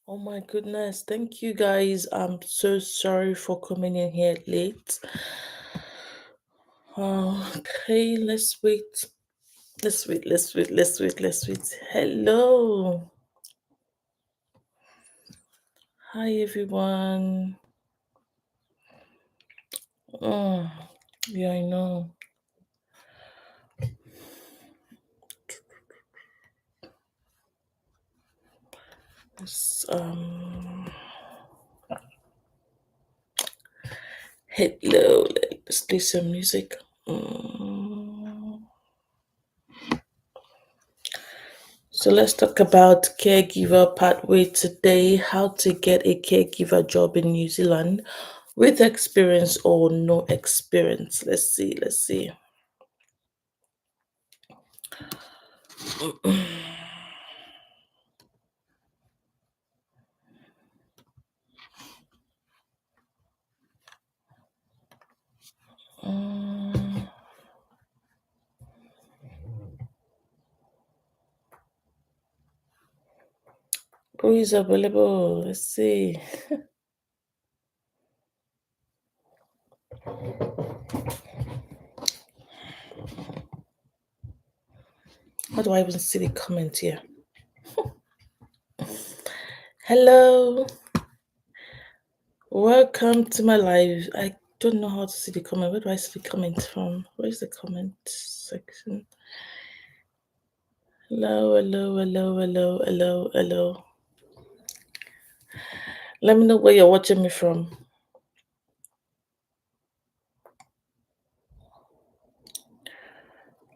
Oh my goodness. Thank you guys. I'm so sorry for coming in here late. Okay, let's wait. Let's wait. Hello. Hi everyone. Oh, yeah, I know. It's, hello. Let's play some music. So let's talk about Caregiver Pathway today, how to get a caregiver job in New Zealand with experience or no experience. Let's see. Um, who is available? Let's see. How do I even see the comment here? Hello. Welcome to my live. I don't know how to see the comment. Where do I see the comment from? Where's the comment section? Hello. Let me know where you're watching me from.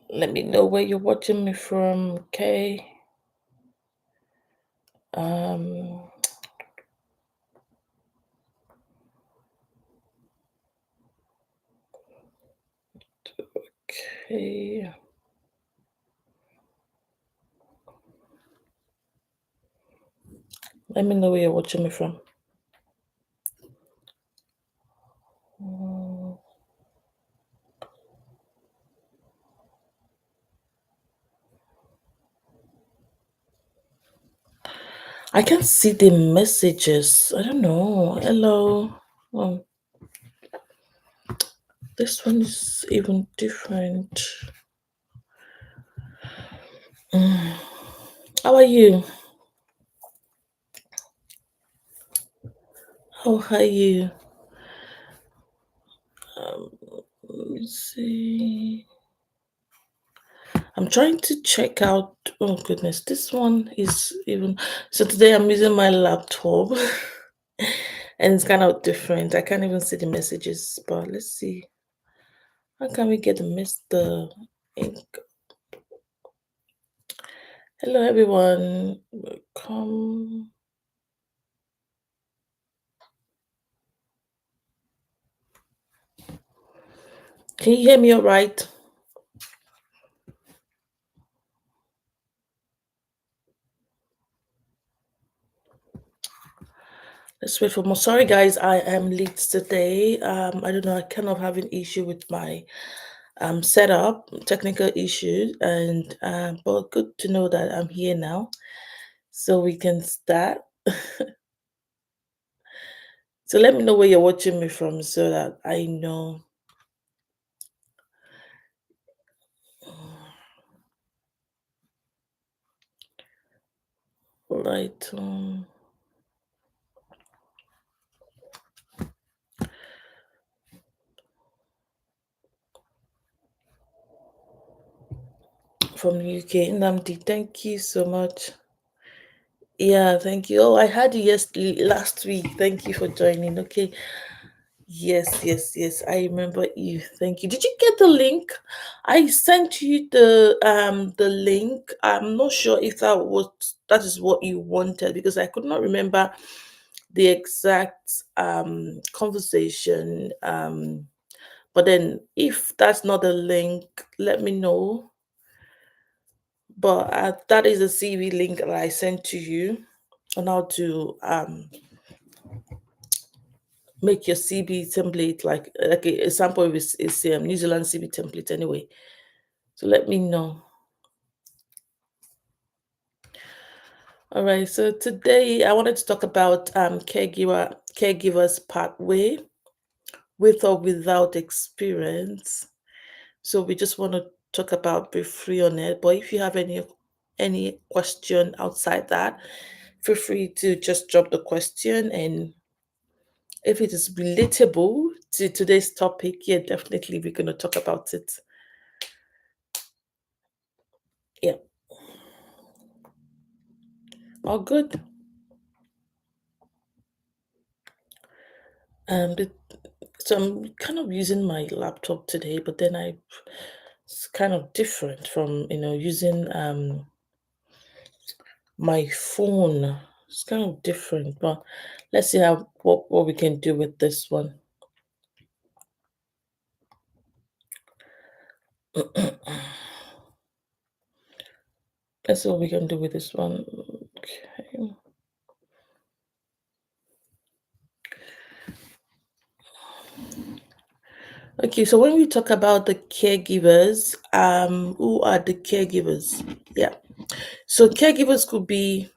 Let me know where you're watching me from, okay? Um, okay. Let me know where you're watching me from. I can't see the messages. I don't know. Hello. This one is even different. How are you? How are you? Let me see. I'm trying to check out. Oh goodness, this one is even. So today I'm using my laptop, and it's kind of different. I can't even see the messages. But let's see. How can we get the ink? Hello everyone. Welcome. Can you hear me all right? Let's wait for more. Sorry, guys, I am late today. I don't know. I kind of have an issue with my setup, technical issues, and but good to know that I'm here now, so we can start. So let me know where you're watching me from, so that I know. Right. From the UK, Namdi. Thank you so much. Yeah, thank you. Oh, I had you last week. Thank you for joining. Okay. Yes. I remember you. Thank you. Did you get the link? I sent you the link. I'm not sure if that is what you wanted, because I could not remember the exact conversation. But then if that's not the link, let me know. But that is a CV link that I sent to you on how to make your CB template, like a sample of is New Zealand CB template anyway. So let me know. All right, so today I wanted to talk about caregivers pathway with or without experience. So we just want to talk about briefly on it. But if you have any question outside that, feel free to just drop the question. And if it is relatable to today's topic, yeah, definitely we're going to talk about it. Yeah, all good. But so I'm kind of using my laptop today, but then it's kind of different from using my phone. It's kind of different, but let's see how what we can do with this one. Let's see what we can do with this one. Okay. Okay, so when we talk about the caregivers, who are the caregivers? Yeah. So caregivers could be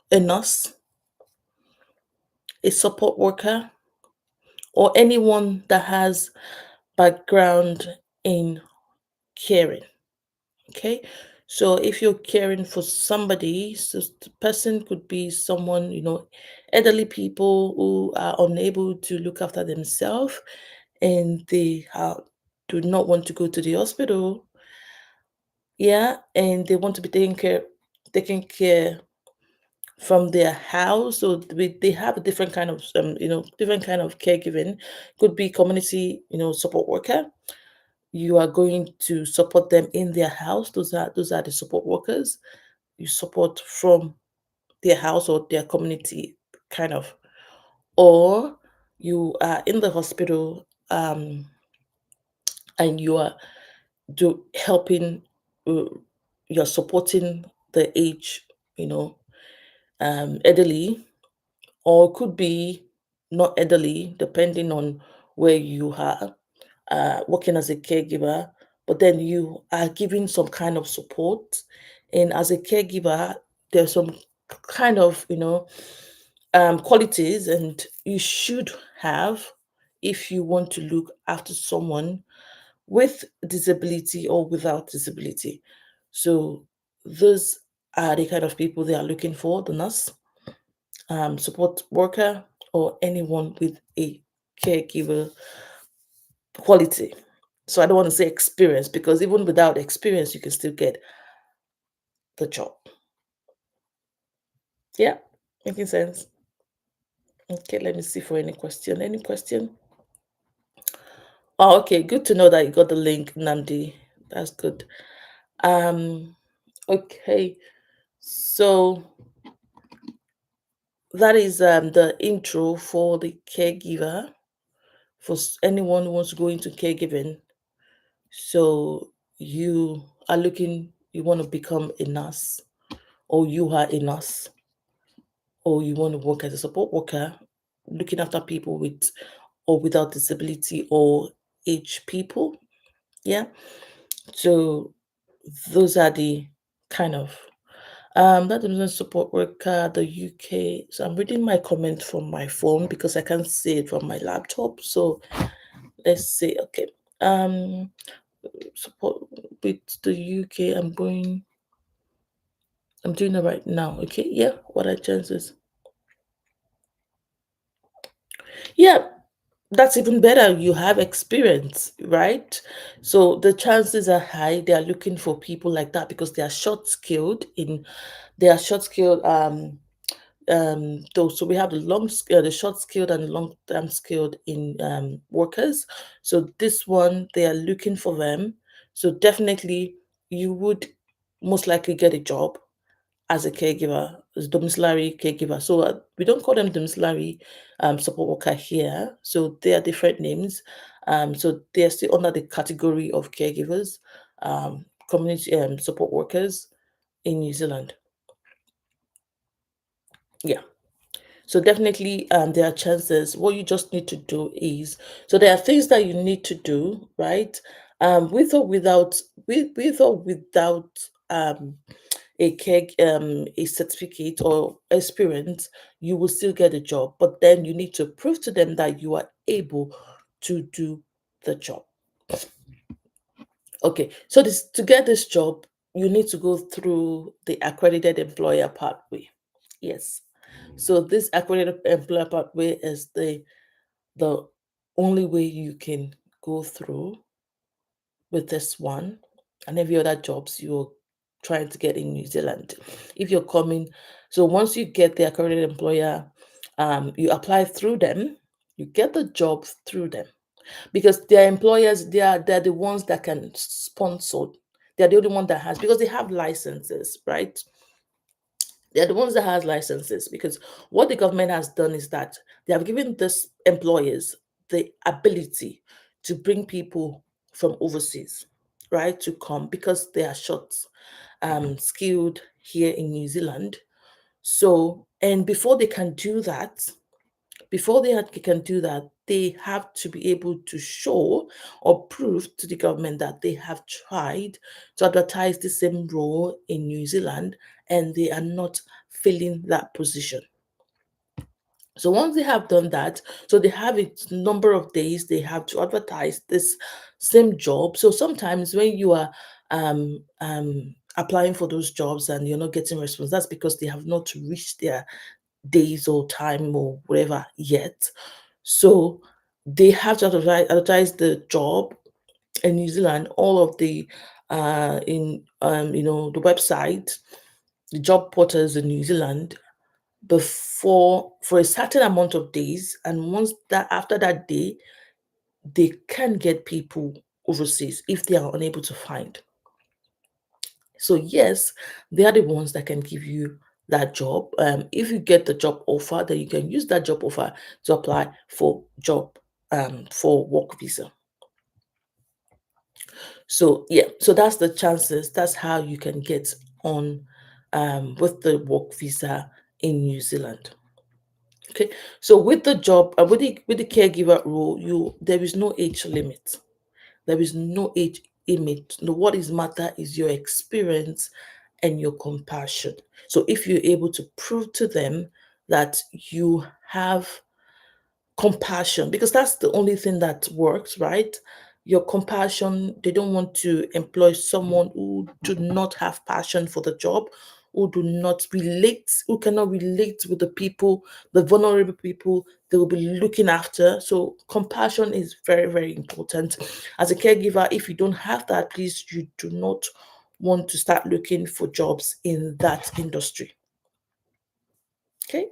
a nurse, a support worker, or anyone that has background in caring. Okay. So if you're caring for somebody, so the person could be someone, elderly people who are unable to look after themselves and they do not want to go to the hospital. Yeah. And they want to be taken care from their house. So they have a different kind of, different kind of caregiving. Could be community, support worker. You are going to support them in their house. Those are the support workers. You support from their house or their community, kind of. Or you are in the hospital, and you are helping. uh, you're supporting the age, you know, elderly, or it could be not elderly, depending on where you are working as a caregiver, but then you are giving some kind of support. And as a caregiver, there's some kind of, qualities and you should have if you want to look after someone with disability or without disability. So those are the kind of people they are looking for: the nurse, support worker, or anyone with a caregiver quality. So I don't want to say experience because even without experience, you can still get the job. Yeah, making sense. Okay, let me see for any question. Any question? Oh, okay. Good to know that you got the link, Nandi. That's good. Um, okay. So that is the intro for the caregiver for anyone who wants to go into caregiving. So you want to become a nurse, or you are a nurse, or you want to work as a support worker, looking after people with or without disability or age people. Yeah. So those are the kind of that is support worker, the UK. So I'm reading my comment from my phone because I can't see it from my laptop. So let's see. Okay. Um support with the UK. I'm doing it right now. Okay. Yeah. What are chances? Yeah, that's even better. You have experience, right? So the chances are high they are looking for people like that because they are short skilled those. So we have the short skilled and long term skilled in workers. So this one they are looking for them. So definitely you would most likely get a job as a caregiver, as domiciliary caregiver. So we don't call them domiciliary support worker here. So they are different names. So they are still under the category of caregivers, community support workers in New Zealand. Yeah. So definitely there are chances. What you just need to do is, so there are things that you need to do, right? With or without a certificate or experience, you will still get a job. But then you need to prove to them that you are able to do the job. Okay, so this to get this job, you need to go through the accredited employer pathway. Yes. So this accredited employer pathway is the only way you can go through with this one and every other jobs you're trying to get in New Zealand. If you're coming, so once you get the accredited employer, you apply through them, you get the job through them because their employers, they're the ones that can sponsor. They're the only one that has because they have licenses, right? They're the ones that has licenses because what the government has done is that they have given this employers the ability to bring people from overseas, right, to come because they are short skilled here in New Zealand. So, and before they can do that, can do that, they have to be able to show or prove to the government that they have tried to advertise the same role in New Zealand and they are not filling that position. So once they have done that, so they have a number of days they have to advertise this same job. So sometimes when you are applying for those jobs and you're not getting response, that's because they have not reached their days or time or whatever yet. So they have to advertise the job in New Zealand, all of the in the website, the job portals in New Zealand before for a certain amount of days, and once that after that day, they can get people overseas if they are unable to find. So yes, they are the ones that can give you that job. If you get the job offer, then you can use that job offer to apply for job for work visa. So yeah, so that's the chances. That's how you can get on with the work visa in New Zealand. Okay, so with the job, with the caregiver role, there is no age limit. There is no age limit. No, what is matter is your experience and your compassion. So if you're able to prove to them that you have compassion, because that's the only thing that works, right? Your compassion, they don't want to employ someone who do not have passion for the job, who do not relate, who cannot relate with the people, the vulnerable people they will be looking after. So compassion is very, very important. As a caregiver, if you don't have that, please, you do not want to start looking for jobs in that industry. Okay.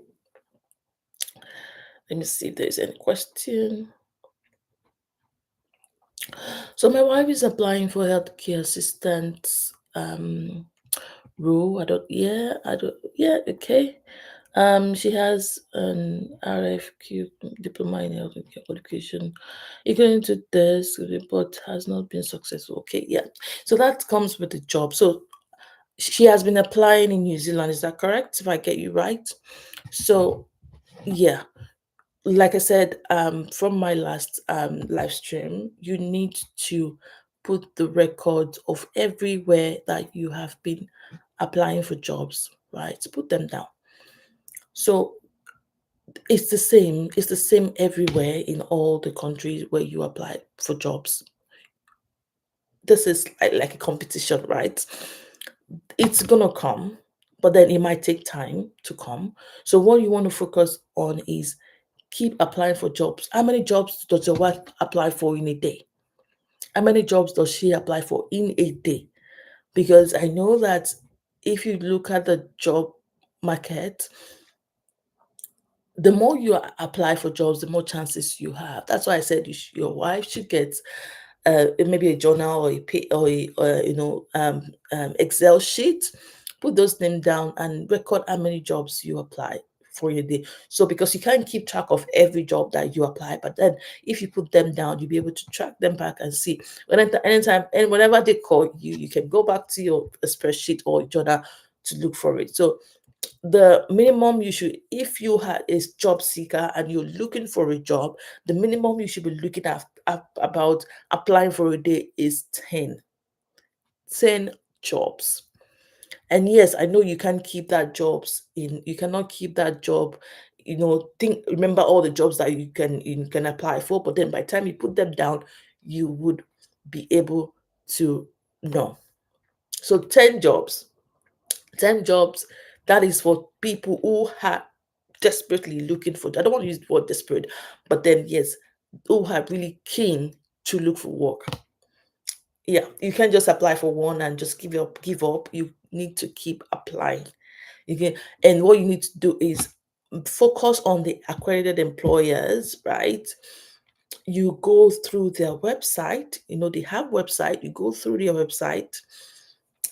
Let me see if there's any question. So my wife is applying for healthcare assistant role. Okay. She has an RFQ diploma in healthcare qualification. According to this, but has not been successful. Okay, yeah. So that comes with the job. So she has been applying in New Zealand. Is that correct? If I get you right. So yeah, like I said, from my last live stream, you need to put the record of everywhere that you have been applying for jobs, right? Put them down. So it's the same. It's the same everywhere in all the countries where you apply for jobs. This is like a competition, right? It's gonna come, but then it might take time to come. So what you want to focus on is keep applying for jobs. How many jobs does your wife apply for in a day? How many jobs does she apply for in a day? Because I know that if you look at the job market, the more you apply for jobs, the more chances you have. That's why I said your wife should get maybe a journal or a Excel sheet. Put those names down and record how many jobs you apply for your day. So because you can't keep track of every job that you apply, but then if you put them down, you'll be able to track them back and see anytime and whenever they call you, you can go back to your spreadsheet or journal to look for it. So the minimum you should, if you are a job seeker and you're looking for a job, the minimum you should be looking at about applying for a day is 10 jobs. And yes, I know you can't keep that jobs in, you cannot keep that job, remember all the jobs that you can apply for, but then by the time you put them down, you would be able to know. So 10 jobs, 10 jobs, that is for people who are desperately looking for, I don't want to use the word desperate, but then yes, who are really keen to look for work. Yeah, you can't just apply for one and just give up. You need to keep applying. And what you need to do is focus on the accredited employers, right? You go through their website, they have website, you go through their website,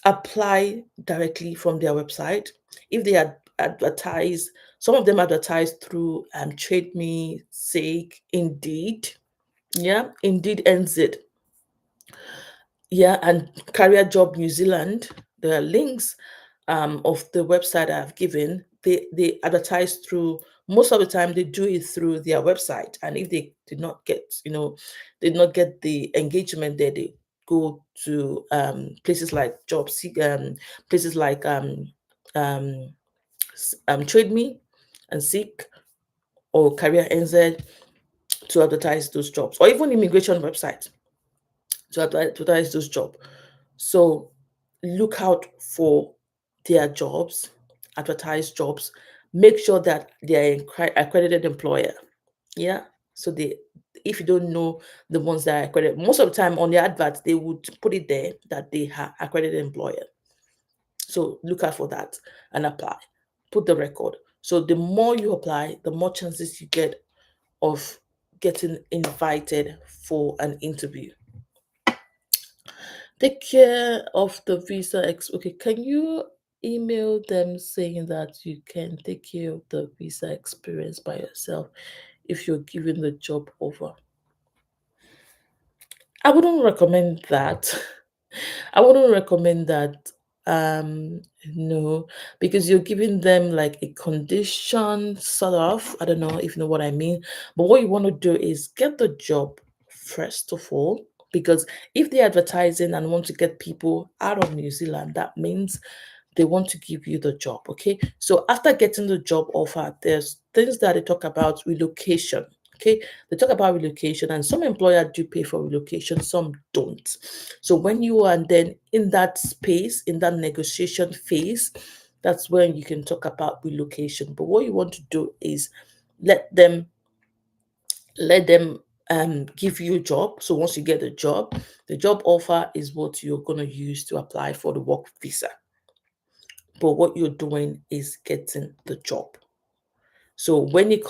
apply directly from their website. If they advertise, some of them advertise through Trade Me, Sake, Indeed. Yeah, Indeed ends it. Yeah, and Career Job New Zealand, the links of the website I've given, they advertise through, most of the time they do it through their website. And if they did not get the engagement there, they go to places like places like Trade Me and Seek or Career NZ to advertise those jobs, or even immigration websites to advertise those jobs. So look out for their jobs, advertise jobs, make sure that they are accredited employer. Yeah. So if you don't know the ones that are accredited, most of the time on the adverts, they would put it there that they are accredited employer. So look out for that and apply. Put the record. So the more you apply, the more chances you get of getting invited for an interview. Take care of the visa. Okay, can you email them saying that you can take care of the visa experience by yourself if you're given the job over? I wouldn't recommend that. I wouldn't recommend that. No, because you're giving them like a condition, sort of. I don't know if you know what I mean. But what you want to do is get the job first of all, because if they're advertising and want to get people out of New Zealand, that means they want to give you the job. Okay. So after getting the job offer, there's things that they talk about relocation. Okay, they talk about relocation, and some employers do pay for relocation, some don't. So when you are then in that space, in that negotiation phase, that's when you can talk about relocation. But what you want to do is let them give you a job. So once you get the job offer is what you're going to use to apply for the work visa. But what you're doing is getting the job. So when you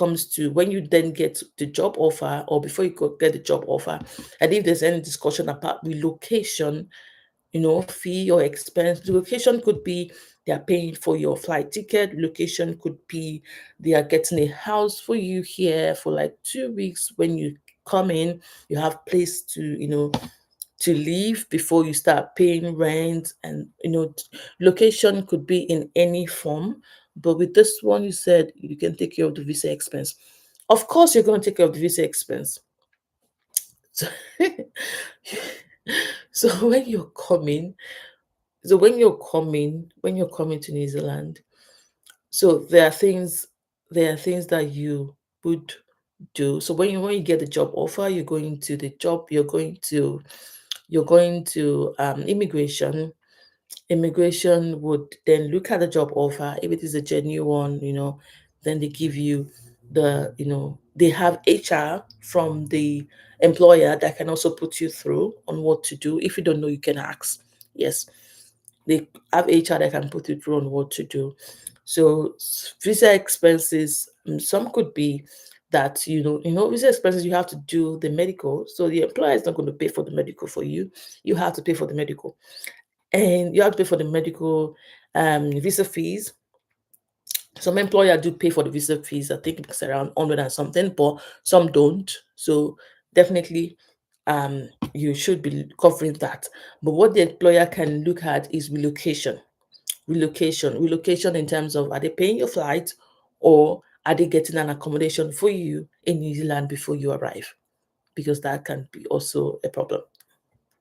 then get the job offer, or before you get the job offer, and if there's any discussion about relocation, fee or expense, relocation could be they are paying for your flight ticket. Relocation could be they are getting a house for you here for like 2 weeks. When you come in, you have place to leave before you start paying rent. And location could be in any form, but with this one you said you can take care of the visa expense. Of course you're going to take care of the visa expense. So, so when you're coming to New Zealand, so there are things that you would do. So when you get the job offer, you're going to the job, you're going to immigration. Immigration would then look at the job offer. If it is a genuine one, then they give you they have HR from the employer that can also put you through on what to do. If you don't know, you can ask. Yes, they have HR that can put you through on what to do. So visa expenses, some could be that visa expenses, you have to do the medical. So the employer is not going to pay for the medical for you. You have to pay for the medical, and you have to pay for the medical visa fees. Some employer do pay for the visa fees. I think it's around 100 and something, but some don't. So definitely you should be covering that. But what the employer can look at is relocation in terms of, are they paying your flight, or are they getting an accommodation for you in New Zealand before you arrive? Because that can be also a problem.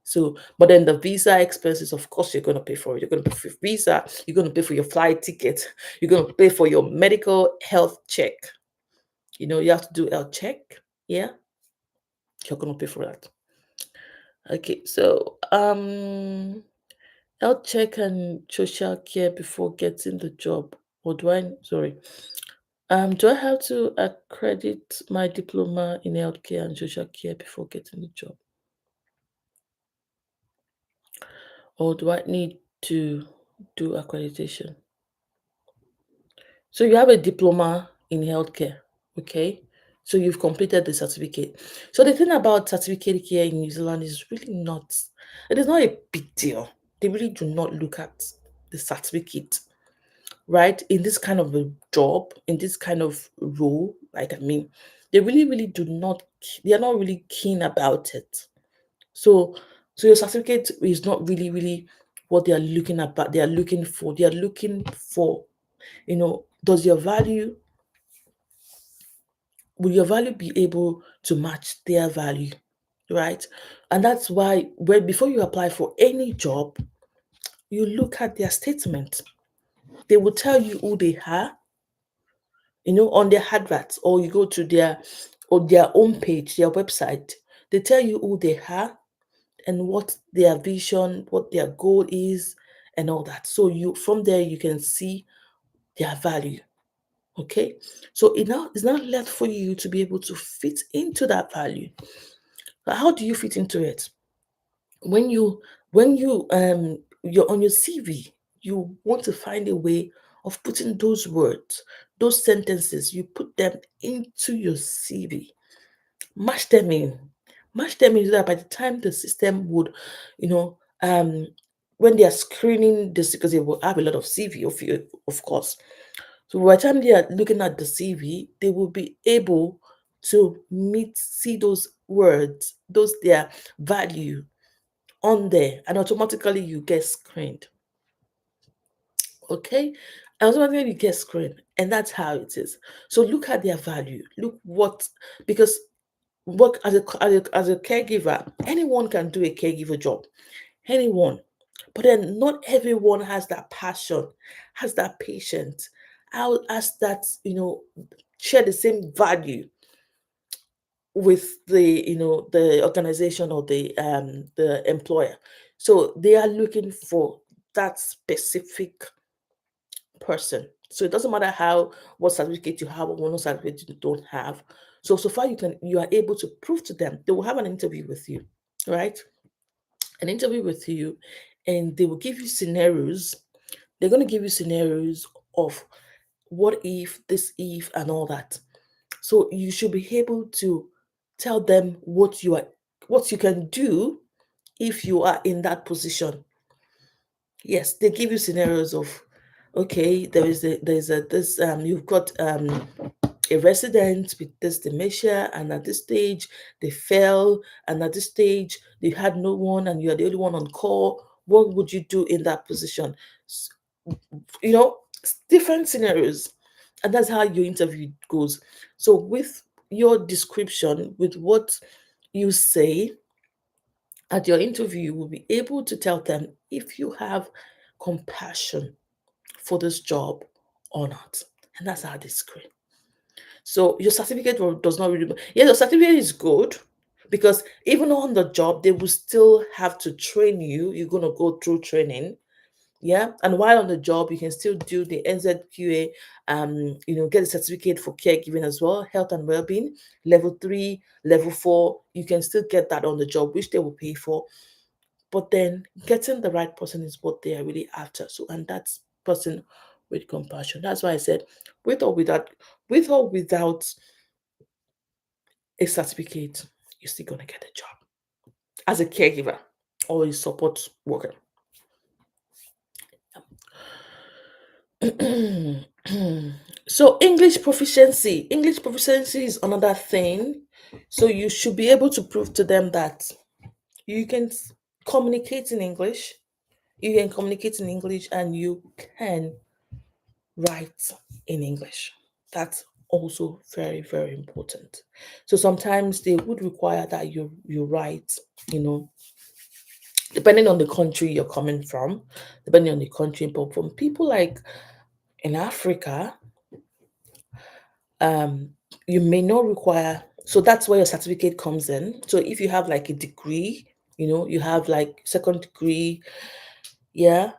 So, but then the visa expenses, of course, you're going to pay for it. You're going to pay for visa. You're going to pay for your flight ticket. You're going to pay for your medical health check. You have to do health check. Yeah, you're going to pay for that. Okay, so health check and social care before getting the job. Or do I have to accredit my diploma in healthcare and social care before getting the job? Or do I need to do accreditation? So you have a diploma in healthcare, okay? So you've completed the certificate. So the thing about certificate here in New Zealand is really not, it is not a big deal. They really do not look at the certificate, right? In this kind of a job, in this kind of role, they really, really do not, they are not really keen about it. So your certificate is not really, really what they are looking about. They are looking for. They are looking for, does your value will your value be able to match their value, right? And that's why when before you apply for any job, you look at their statement. They will tell you who they are, on their adverts, or you go to their own page, their website. They tell you who they are and what their vision, what their goal is, and all that. So you from there you can see their value. Okay, so it's now left for you to be able to fit into that value. How do you fit into it? When you're on your CV, you want to find a way of putting those words, those sentences, you put them into your CV. Match them in. Match them in so that by the time the system would, you know, when they are screening this, because they will have a lot of CV of you, of course. So by the time they are looking at the CV, they will be able to see those words, those their value on there, and automatically you get screened. Okay, and automatically you get screened, and that's how it is. So look at their value. Look what because work as a caregiver, anyone can do a caregiver job. Anyone, but then not everyone has that passion, has that patience, has that share the same value with the organization or the employer. So they are looking for that specific person. So it doesn't matter what certificate you have or what certificate you don't have. So far you are able to prove to them. They will have an interview with you, right? An interview with you, and they will give you scenarios. They're going to give you scenarios of what if, this if, and all that. So you should be able to tell them what you can do if you are in that position. Yes, they give you scenarios of, okay, there's a this you've got a resident with this dementia, and at this stage they fell, and at this stage they had no one, and you're the only one on call. What would you do in that position? S- different scenarios, and that's how your interview goes. So with your description, with what you say at your interview, you will be able to tell them if you have compassion for this job or not. And that's how they screen. So your certificate does not really, yeah, your certificate is good, because even on the job, they will still have to train you. You're going to go through training. Yeah. And while on the job, you can still do the NZQA, get a certificate for caregiving as well, health and well-being, level 3, level 4. You can still get that on the job, which they will pay for. But then getting the right person is what they are really after. So, and that's person with compassion. That's why I said, with or without a certificate, you're still gonna get a job as a caregiver or a support worker. So English proficiency is another thing. So you should be able to prove to them that you can communicate in English, and you can write in English. That's also very, very important. So sometimes they would require that you write, you know, depending on the country you're coming from, depending on the country, but from people like in Africa, um, you may not require. So that's where your certificate comes in. So if you have like a degree, you have like second degree, yeah,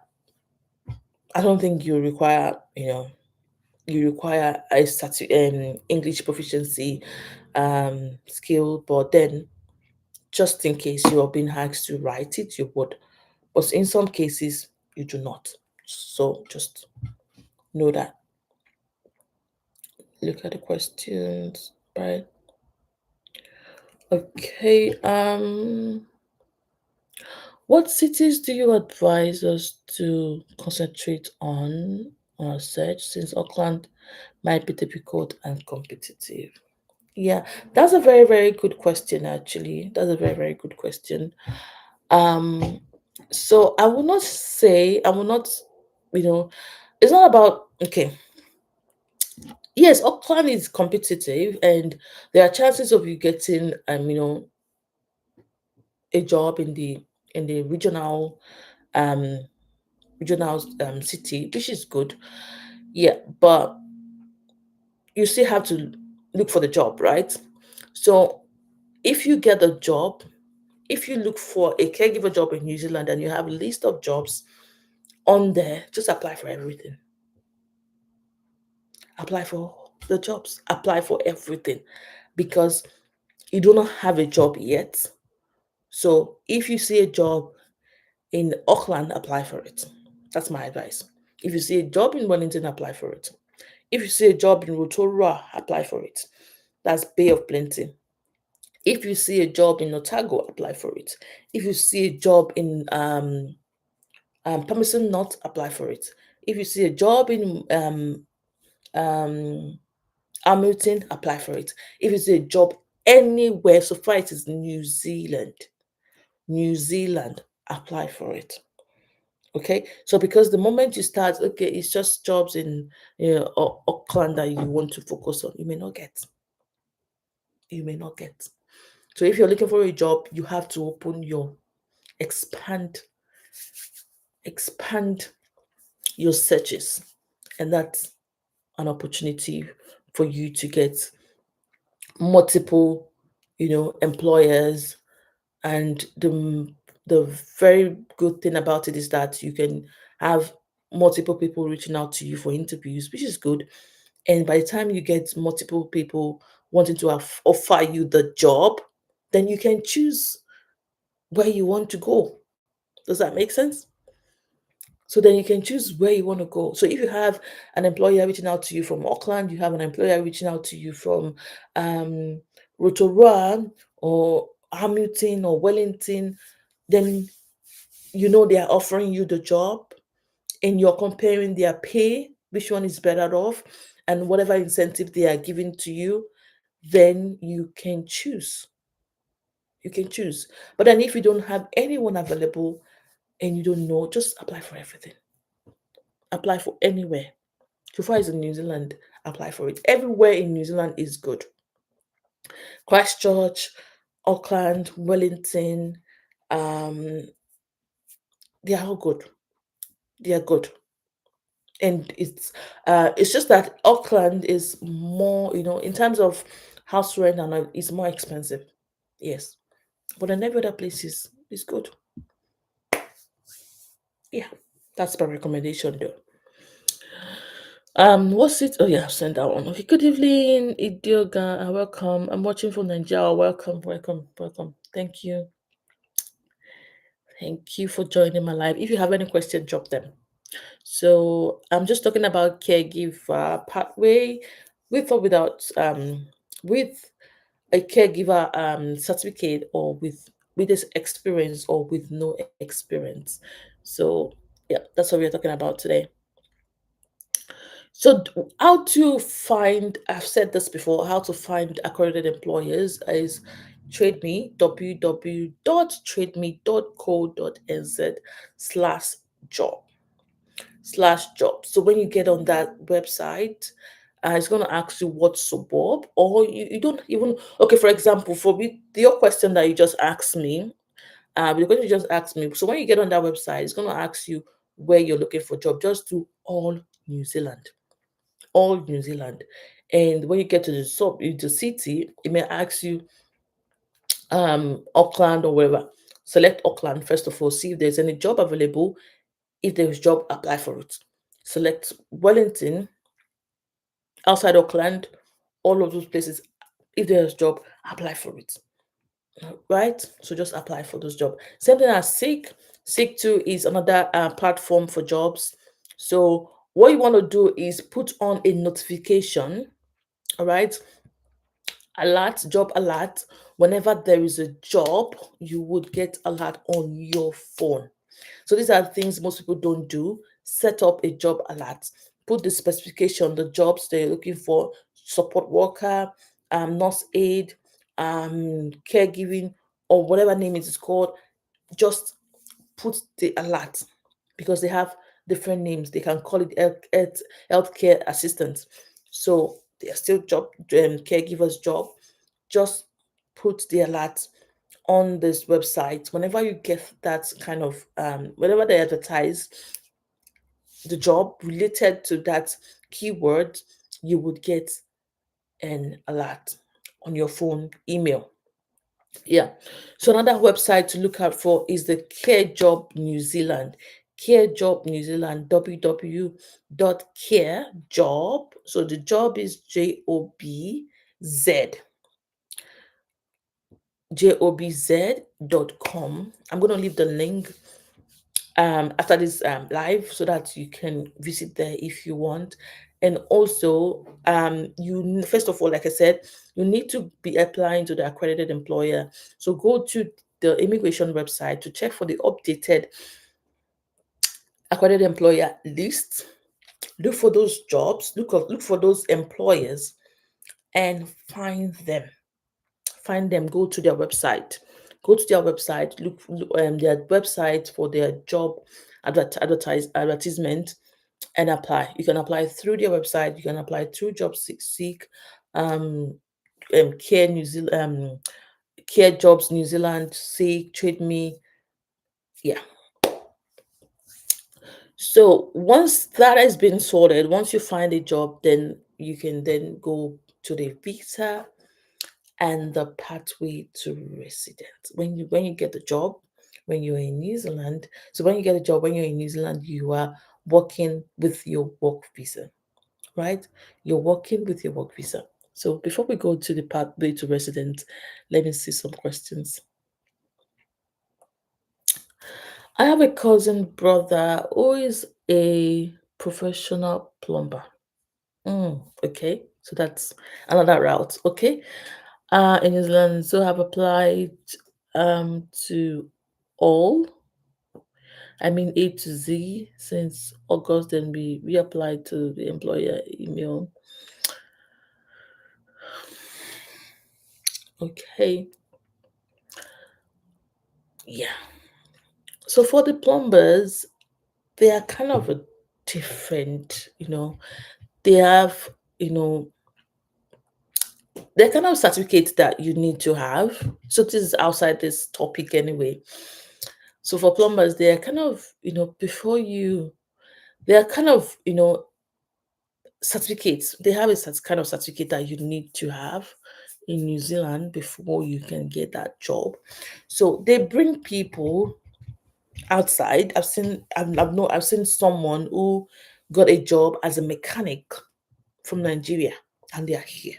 I don't think you require a English proficiency skill, but then just in case you're being asked to write it, you would. But in some cases, you do not. So just know that. Look at the questions, right? Okay. What cities do you advise us to concentrate on our search, since Auckland might be difficult and competitive? Yeah, that's a very, very good question, actually. That's a very, very good question. Um, so I will not, you know, it's not about, okay. Yes, Auckland is competitive, and there are chances of you getting, a job in the um, regional city, which is good. Yeah, but you still have to look for the job, right? So if you get a job, if you look for a caregiver job in New Zealand and you have a list of jobs on there, just apply for everything. Apply for the jobs. Apply for everything, because you do not have a job yet. So if you see a job in Auckland, apply for it. That's my advice. If you see a job in Wellington, apply for it. If you see a job in Rotorua, apply for it. That's Bay of Plenty. If you see a job in Otago, apply for it. If you see a job in Palmerston North, apply for it. If you see a job in um, Hamilton, apply for it. If you see a job anywhere, so far it is New Zealand, apply for it. Okay, so because the moment you start, okay, it's just jobs in Auckland that you want to focus on, you may not get. You may not get. So if you're looking for a job, you have to expand, expand your searches, and that's an opportunity for you to get multiple, employers. And the very good thing about it is that you can have multiple people reaching out to you for interviews, which is good. And by the time you get multiple people wanting to offer you the job, then you can choose where you want to go. Does that make sense? So then you can choose where you want to go. So if you have an employer reaching out to you from Auckland, you have an employer reaching out to you from um, Rotorua or Hamilton or Wellington, then you know they are offering you the job, and you're comparing their pay, which one is better off, and whatever incentive they are giving to you, then you can choose. You can choose. But then if you don't have anyone available and you don't know, just apply for everything. Apply for anywhere. So far as in New Zealand, apply for it. Everywhere in New Zealand is good. Christchurch, Auckland, Wellington, um, they are all good. They are good. And it's just that Auckland is more, in terms of house rent, and it's more expensive. Yes. But then every other place is good. Yeah. That's my recommendation though. What's it? Oh yeah, I've sent that one. Okay, good evening, Idioga. Welcome. I'm watching from Nigeria. Welcome, welcome, welcome. Thank you. Thank you for joining my live. If you have any questions, drop them. So I'm just talking about caregiver pathway, with or without with a caregiver certificate, or with this experience, or with no experience. So yeah, that's what we're talking about today. So, how to find, I've said this before, how to find accredited employers is TradeMe, www.trademe.co.nz /job. So, when you get on that website, it's going to ask you what suburb, or you don't even, okay, for example, for me, your question that you just asked me, You're going to just ask me. So when you get on that website, it's going to ask you where you're looking for job. Just do all New Zealand, all New Zealand. And when you get to the city, it may ask you Auckland or wherever. Select Auckland first of all. See if there's any job available. If there's job, apply for it. Select Wellington, outside Auckland, all of those places. If there's job, apply for it. Right? So just apply for those jobs. Same thing as Seek. Seek too is another platform for jobs. So what you want to do is put on a notification. All right, alert, job alert. Whenever there is a job, you would get alert on your phone. So these are things most people don't do. Set up a job alert. Put the specification, the jobs they're looking for: support worker, nurse aid, caregiving, or whatever name it is called. Just put the alert, because they have different names. They can call it healthcare assistants. So they are still caregivers job. Just put the alert on this website. Whenever you get that kind of whenever they advertise the job related to that keyword, you would get an alert on your phone, email. Yeah. So another website to look out for is the Care Job New Zealand. Care Job New Zealand, www.carejob. So the job is JOBZ. JOBZ.com. I'm going to leave the link after this live, so that you can visit there if you want. And also, you first of all, like I said, you need to be applying to the accredited employer. So go to the immigration website to check for the updated accredited employer list. Look for those jobs, look for those employers, and find them. Go to their website, look their website for their job advertisement, and apply. You can apply through their website, you can apply through job seek, um care New Zealand, care jobs New Zealand, seek, trade me. Yeah. So once that has been sorted, once you find a job, then you can then go to the visa and the pathway to resident. When you get the job, when you're in New Zealand, so when you get a job when you're in New Zealand, you are working with your work visa, right? You're working with your work visa. So before we go to the pathway to resident, let me see some questions. I have a cousin brother who is a professional plumber. Okay, so that's another route. Okay, in New Zealand, so have applied to all. I mean A to Z since August. Then we applied to the employer email. Okay, yeah. So for the plumbers, they are kind of a different. They have you know they're kind of certificates that you need to have. So this is outside this topic anyway. So for plumbers, they are kind of, before you, they are kind of, certificates. They have a kind of certificate that you need to have in New Zealand before you can get that job. So they bring people outside. I've seen someone who got a job as a mechanic from Nigeria, and they are here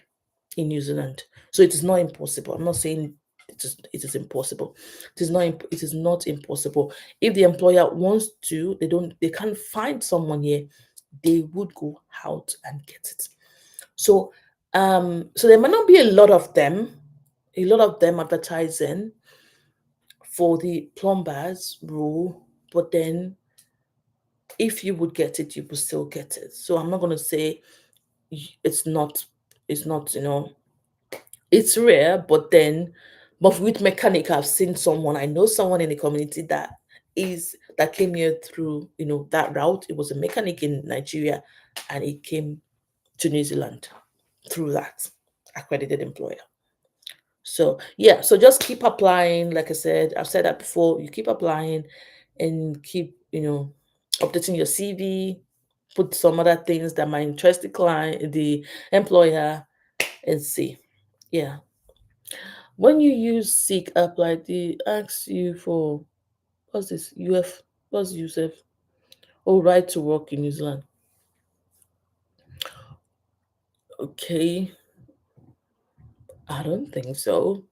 in New Zealand. So it is not impossible. I'm not saying it is impossible. It is not impossible. If the employer wants to, they can't find someone here, they would go out and get it. So so there might not be a lot of them advertising for the plumbers role, but then if you would get it, you would still get it. So I'm not gonna say it's not it's not, it's rare, but with mechanic, I've seen someone, I know someone in the community that came here through, that route. It was a mechanic in Nigeria, and it came to New Zealand through that accredited employer. So yeah, so just keep applying. Like I said, I've said that before. You keep applying and keep, updating your CV, put some other things that might interest the client, the employer, and see. Yeah. When you use Seek Apply, they ask you for what's this? What's USEF? Oh, right to work in New Zealand. Okay. I don't think so.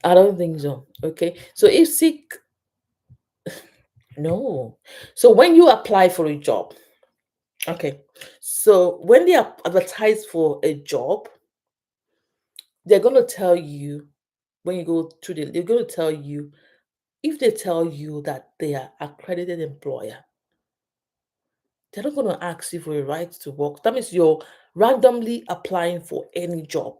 I don't think so. Okay. So if Seek no. So when you apply for a job, okay. So when they advertise for a job, they're going to tell you when you go through they're going to tell you if they tell you that they are accredited employer, they're not going to ask you for a right to work. That means you're randomly applying for any job.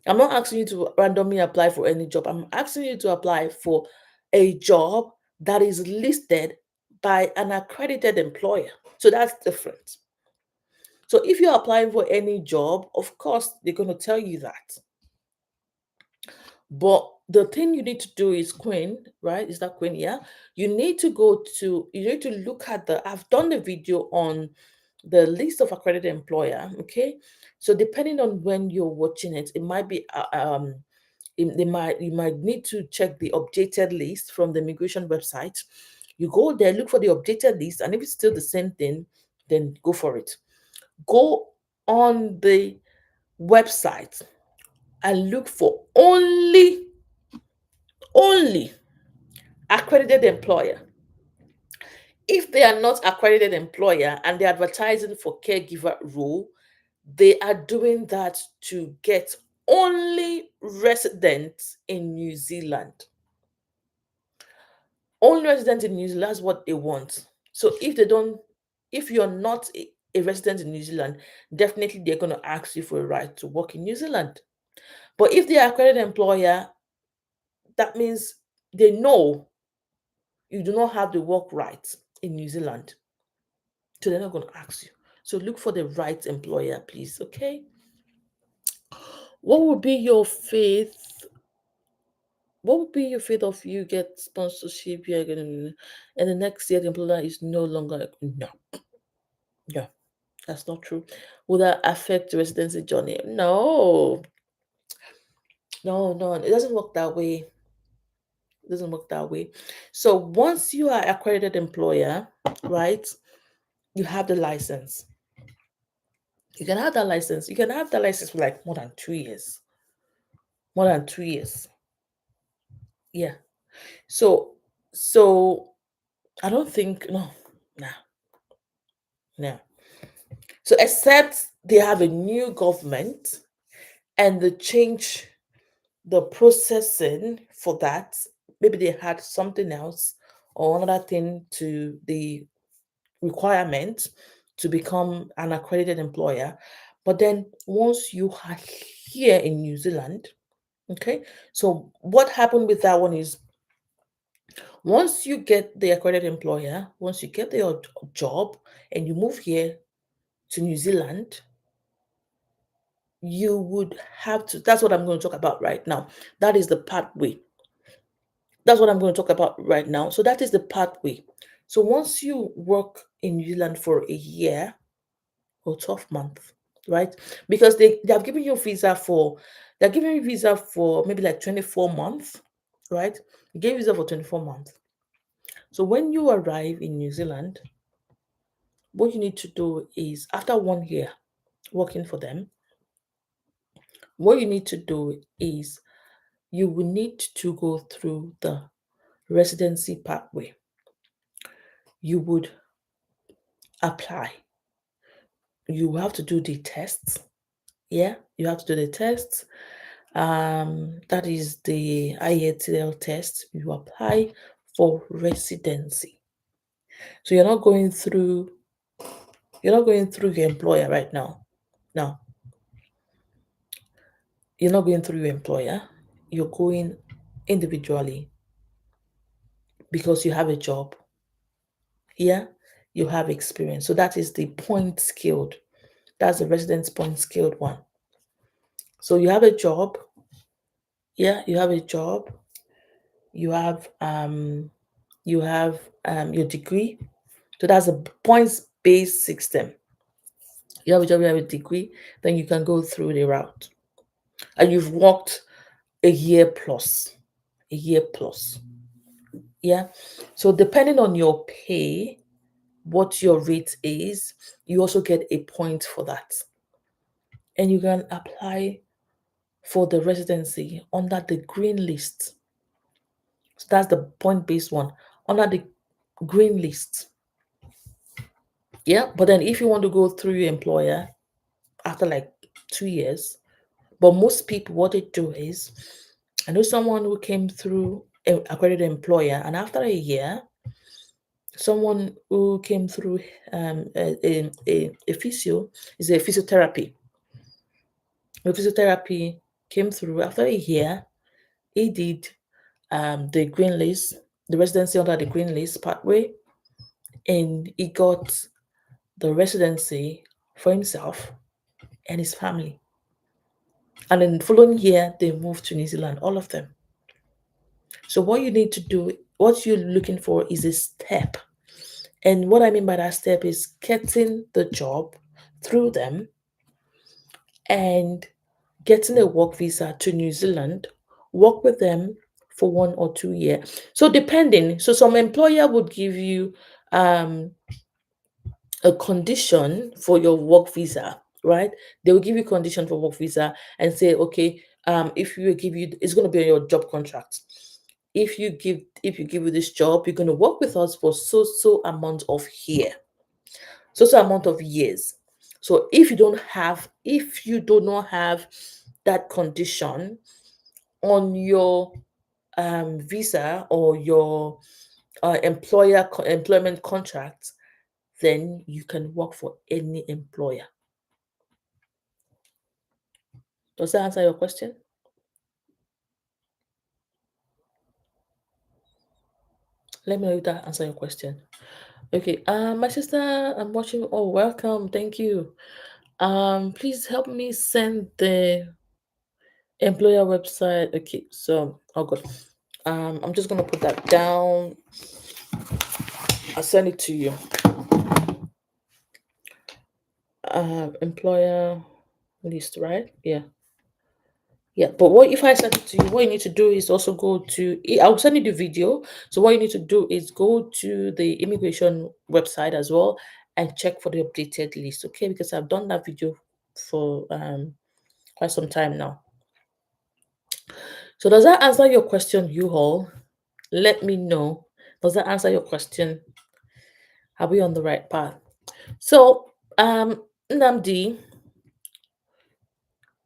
I'm not asking you to randomly apply for any job. I'm asking you to apply for a job that is listed by an accredited employer. So that's different. So if you're applying for any job, of course, they're going to tell you that. But the thing you need to do is Queen, right? Is that Queen? Yeah. You need to look at I've done the video on the list of accredited employer. Okay. So depending on when you're watching it, it might be, you might need to check the updated list from the immigration website. You go there, look for the updated list, and if it's still the same thing, then go for it. Go on the website and look for only accredited employer. If they are not accredited employer and they're advertising for caregiver role, they are doing that to get only residents in New Zealand. Only residents in New Zealand, that's what they want. So if you're not a resident in New Zealand, definitely they're going to ask you for a right to work in New Zealand. But if they are accredited employer, that means they know you do not have the work rights in New Zealand. So they're not going to ask you. So look for the right employer, please. Okay. What would be your faith? What would be your faith of you get sponsorship? You're gonna, and the next year the employer is no longer no, no, that's not true. Will that affect the residency journey? No, no, it doesn't work that way. It doesn't work that way. So once you are accredited employer, right, you have the license. You can have that license. You can have that license for like more than 2 years. More than 2 years. Yeah. So so I don't think no, nah, no. So except they have a new government and they change the processing for that. Maybe they had something else or another thing to the requirement to become an accredited employer. But then once you are here in New Zealand, okay, so what happened with that one is once you get the accredited employer, once you get your job and you move here to New Zealand, you would have to, that's what I'm going to talk about right now. That is the pathway. That's what I'm going to talk about right now. So that is the pathway. So once you work in New Zealand for a year or 12 months, right? Because they have given you a visa for, they're giving you visa for maybe like 24 months, right? You gave visa for 24 months. So when you arrive in New Zealand, what you need to do is after 1 year working for them, what you need to do is you will need to go through the residency pathway. You would apply. You have to do the tests. Yeah, you have to do the tests. That is the IETL test. You apply for residency. So you're not going through your employer right now. No, you're not going through your employer. You're going individually because you have a job. Yeah, you have experience. So that is the point skilled. That's the residence point skilled one. So you have a job, Yeah, you have a job, you have your degree. So that's a points based system. You have a job, you have a degree, then you can go through the route. And you've worked a year plus. A year plus. Yeah. So depending on your pay, what your rate is, you also get a point for that. And you can apply for the residency under the green list. So that's the point based one under the green list. Yeah. But then if you want to go through your employer after like 2 years, but most people, what they do is, I know someone who came through an accredited employer, and after a year, someone who came through a physio is a physiotherapy. The physiotherapy came through after a year. He did the green list, the residency under the green list pathway, and he got the residency for himself and his family. And then the following year, they moved to New Zealand, all of them. So what you need to do, what you're looking for is a step. And what I mean by that step is getting the job through them and getting a work visa to New Zealand, work with them for 1 or 2 years. So depending, so some employer would give you um a condition for your work visa, right? They will give you condition for work visa and say, okay, if you give you, it's going to be on your job contract. If you give you this job, you're going to work with us for so amount of year, so amount of years. So if you do not have that condition on your visa or your employment contract, then you can work for any employer. Does that answer your question? Let me know if that answer your question. Okay. My sister, I'm watching. Oh, welcome. Thank you. Please help me send the employer website. Okay. So, oh god. I'm just gonna put that down. I'll send it to you. Employer list, right? Yeah. Yeah, but what if I send it to you? What you need to do is also go to. I'll send you the video. So what you need to do is go to the immigration website as well and check for the updated list. Okay, because I've done that video for quite some time now. So does that answer your question, you all? Let me know. Does that answer your question? Are we on the right path? So Namdi,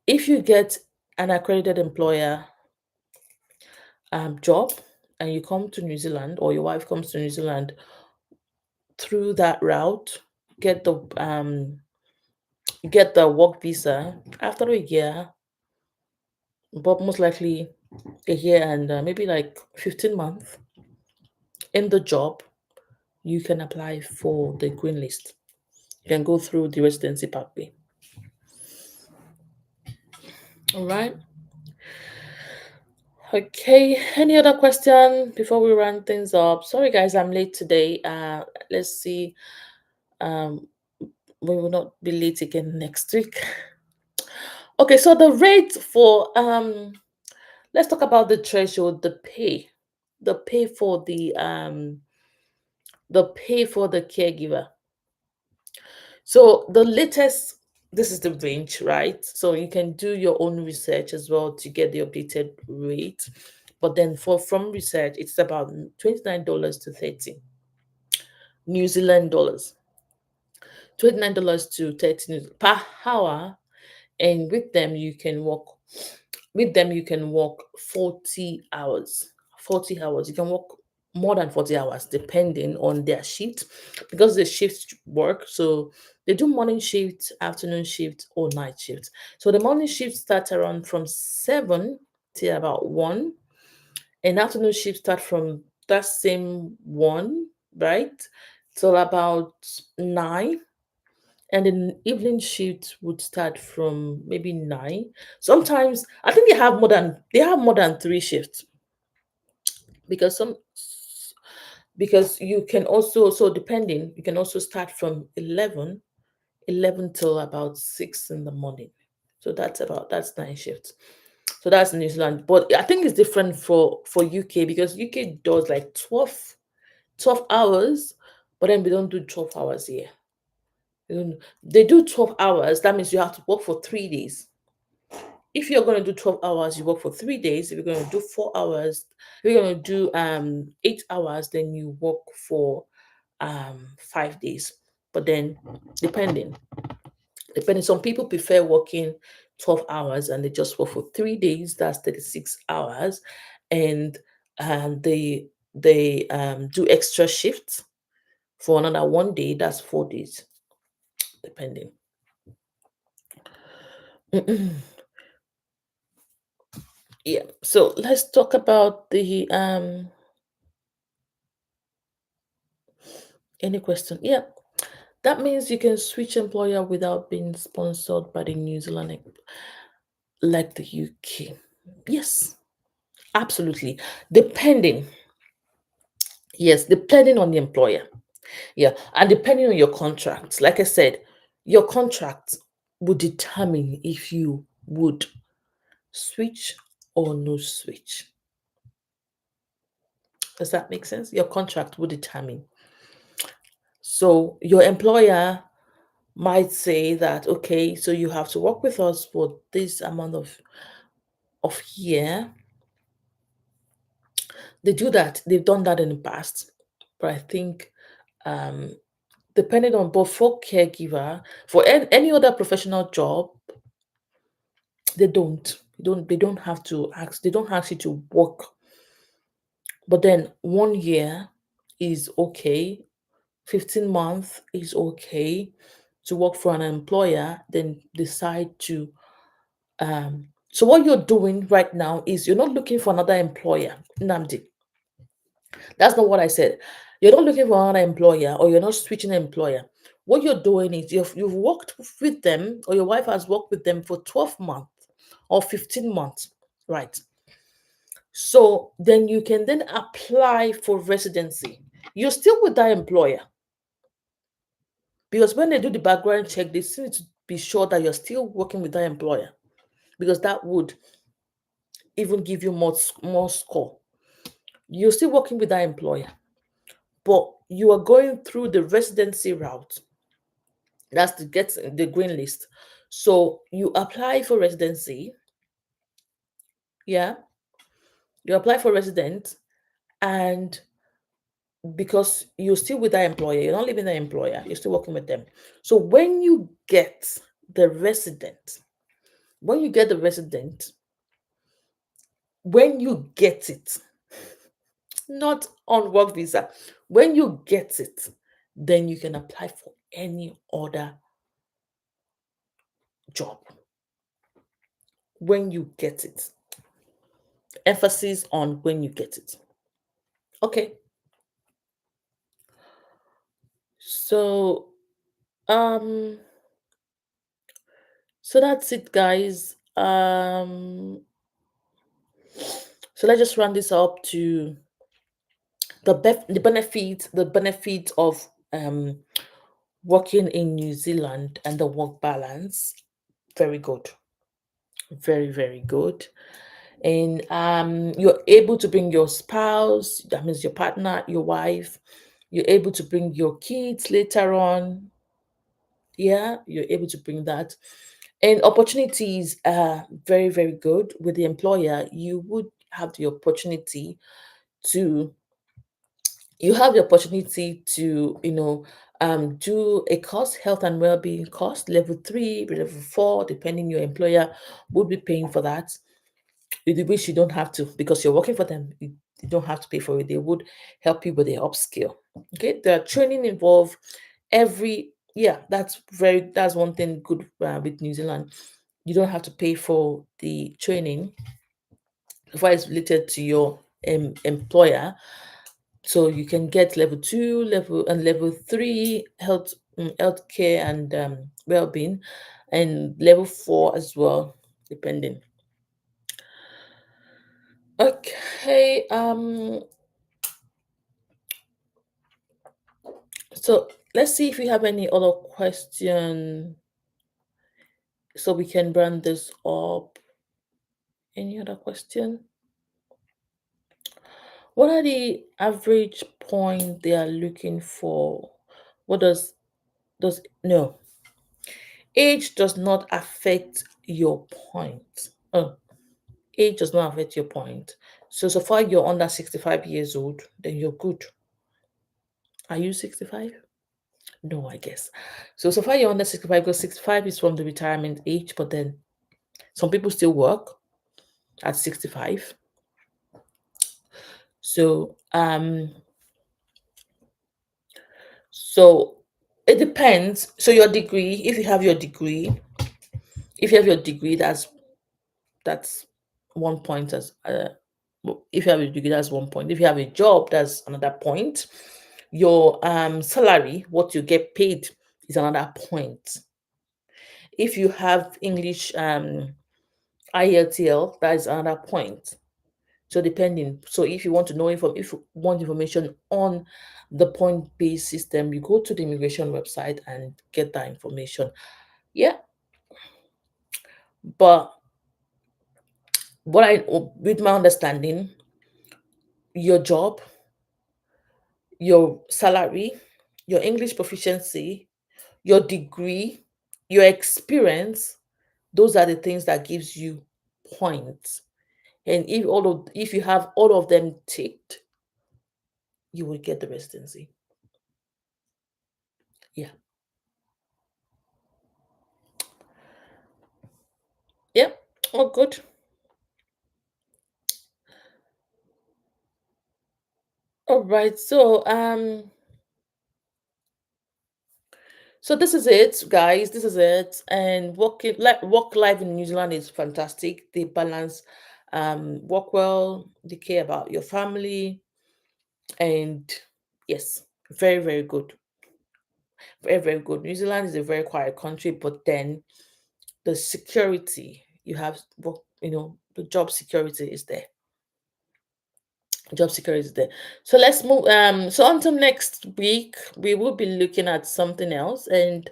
if you get an accredited employer job and you come to New Zealand, or your wife comes to New Zealand through that route, get the work visa after a year, but most likely a year and maybe like 15 months in the job, you can apply for the green list. You can go through the residency pathway. All right. Okay. Any other question before we run things up? Sorry, guys, I'm late today. Let's see. Um, we will not be late again next week. Okay, so the rate for let's talk about the threshold, the pay for the caregiver. So the latest, this is the range, right? So you can do your own research as well to get the updated rate. But then from research, it's about $29 to 30 New Zealand dollars. $29 to 30 per hour, and with them you can work 40 hours. 40 hours. You can work more than 40 hours depending on their shift, because the shift work. So they do morning shift, afternoon shift, or night shift. So the morning shift starts around from 7 till about 1, and afternoon shift start from that same 1, right, till about 9, and the evening shift would start from maybe 9. Sometimes I think they have more than 3 shifts, because some because you can also, so depending, you can also start from 11 till about 6 in the morning. So that's 9 shifts. So that's New Zealand. But I think it's different for UK, because UK does like 12 hours, but then we don't do 12 hours here. They do 12 hours. That means you have to work for 3 days. If you're going to do 12 hours, you work for 3 days. If you're going to do 4 hours, if you're going to do 8 hours, then you work for 5 days. But then depending, some people prefer working 12 hours and they just work for 3 days. That's 36 hours. And they do extra shifts for another one day. That's 4 days, depending. Yeah. So let's talk about the any question. Yeah. That means you can switch employer without being sponsored by the New Zealand, like the UK. Yes, absolutely. Depending, yes, depending on the employer. Yeah, and depending on your contract. Like I said, your contract would determine if you would switch or no switch. Does that make sense? Your contract would determine. So your employer might say that, okay, so you have to work with us for this amount of year. They do that. They've done that in the past. But I think, um, depending on both, for caregiver, for any other professional job, they don't have to ask. They don't ask you to work. But then 1 year is okay. 15 months is okay to work for an employer. Then decide to. So what you're doing right now is you're not looking for another employer, Namdi. That's not what I said. You're not looking for another employer, or you're not switching employer. What you're doing is you've worked with them, or your wife has worked with them for 12 months or 15 months, right? So then you can then apply for residency. You're still with that employer, because when they do the background check, they still need to be sure that you're still working with that employer, because that would even give you more score. You're still working with that employer, but you are going through the residency route. That's to get the green list. So you apply for residency. Yeah, you apply for resident, and because you're still with that employer, you're not leaving the employer, you're still working with them. So the resident, when you get the resident, when you get it, not on work visa, when you get it, then you can apply for any other job. When you get it, emphasis on when you get it. Okay. So um so that's it, guys. So let's just run this up to the benefit of working in New Zealand and the work balance. Very good. Very, very good. And you're able to bring your spouse, that means your partner, your wife. You're able to bring your kids later on. Yeah, you're able to bring that. And opportunities are very, very good with the employer. To you have the opportunity to, do a course, health and well-being course, level 3, level 4, depending. Your employer would be paying for that. Which you don't have to, because you're working for them. You don't have to pay for it. They would help you with the upskill. Okay, the training involved every yeah. That's one thing good with New Zealand. You don't have to pay for the training before it's related to your employer. So you can get level 2, level 3 health healthcare and well-being, and level 4 as well, depending. Okay, so let's see if we have any other question so we can run this up. Any other question? What are the average point they are looking for? What does no, age does not affect your point. Age does not affect your point. So far you're under 65 years old, then you're good. Are you 65? No, I guess. So far you're under 65, because 65 is from the retirement age, but then some people still work at 65. So so it depends. So your degree, if you have your degree, that's 1 point. As if you have a degree, that's 1 point. If you have a job, that's another point. Your salary, what you get paid, is another point. If you have English IELTS, that is another point. So depending, so if you want to know if you want information on the point-based system, you go to the immigration website and get that information. Yeah, but with my understanding, your job, your salary, your English proficiency, your degree, your experience, those are the things that gives you points. And if you have all of them ticked, you will get the residency. Yeah. Yeah. Oh, good. All right. So this is it, guys. This is it. And work life in New Zealand is fantastic. They balance work well, they care about your family, and yes, very, very good. Very, very good. New Zealand is a very quiet country, but then the security you have, the job security is there. Job security is there. So let's move. So until next week, we will be looking at something else, and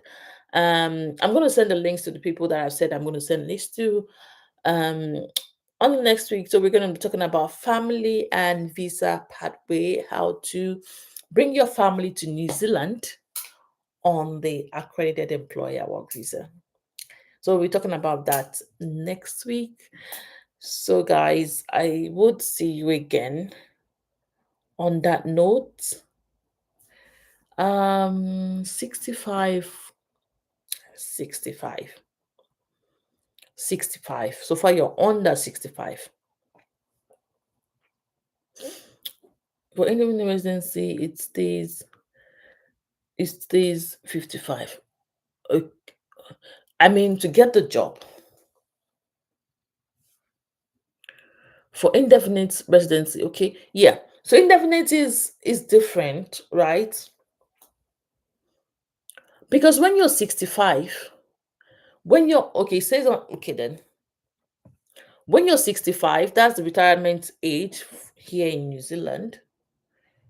I'm going to send the links to the people that I've said I'm going to send links to. Um, on the next week, so we're going to be talking about family and visa pathway, how to bring your family to New Zealand on the accredited employer work visa. So we're talking about that next week. So guys, I would see you again. On that note, 65, 65, 65. So far you're under 65. For anyone in residency, it stays 55. Uh, I mean, to get the job. For indefinite residency, okay, yeah. So indefinite is different, right? Because when you're 65, when you're okay, says okay then. When you're 65, that's the retirement age here in New Zealand.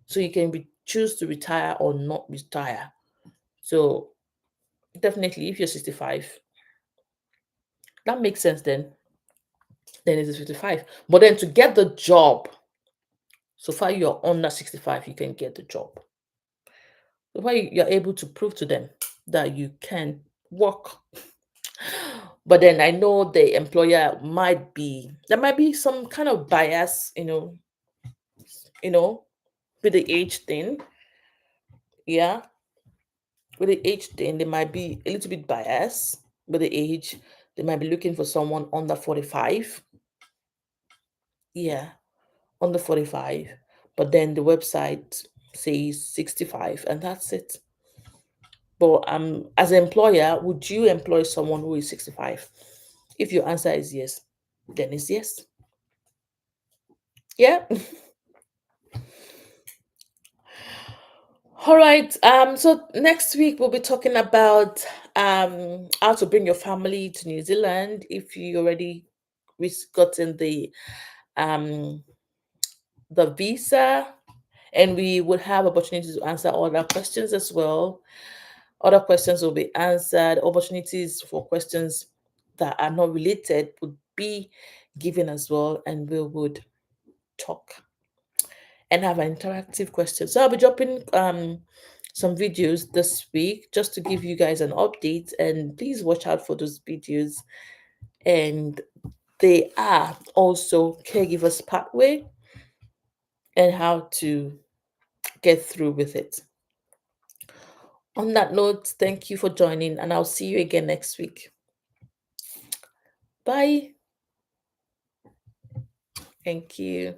So you can choose to retire or not retire. So definitely, if you're 65, that makes sense then it is 55. But then to get the job, so far you're under 65, you can get the job. So far you're able to prove to them that you can work. But then I know the employer there might be some kind of bias, you know, with the age thing. Yeah. With the age thing, they might be a little bit biased with the age. They might be looking for someone under 45. Yeah, under 45. But then the website says 65, and that's it. But as an employer, would you employ someone who is 65? If your answer is yes, then it's yes. Yeah. All right. So next week we'll be talking about how to bring your family to New Zealand if you already gotten um the visa, and we would have opportunities to answer all our questions as well. Other questions will be answered. Opportunities for questions that are not related would be given as well, and we would talk and have an interactive question. So I'll be dropping some videos this week just to give you guys an update, and please watch out for those videos. And they are also Caregivers Pathway and how to get through with it. On that note, thank you for joining, and I'll see you again next week. Bye. Thank you.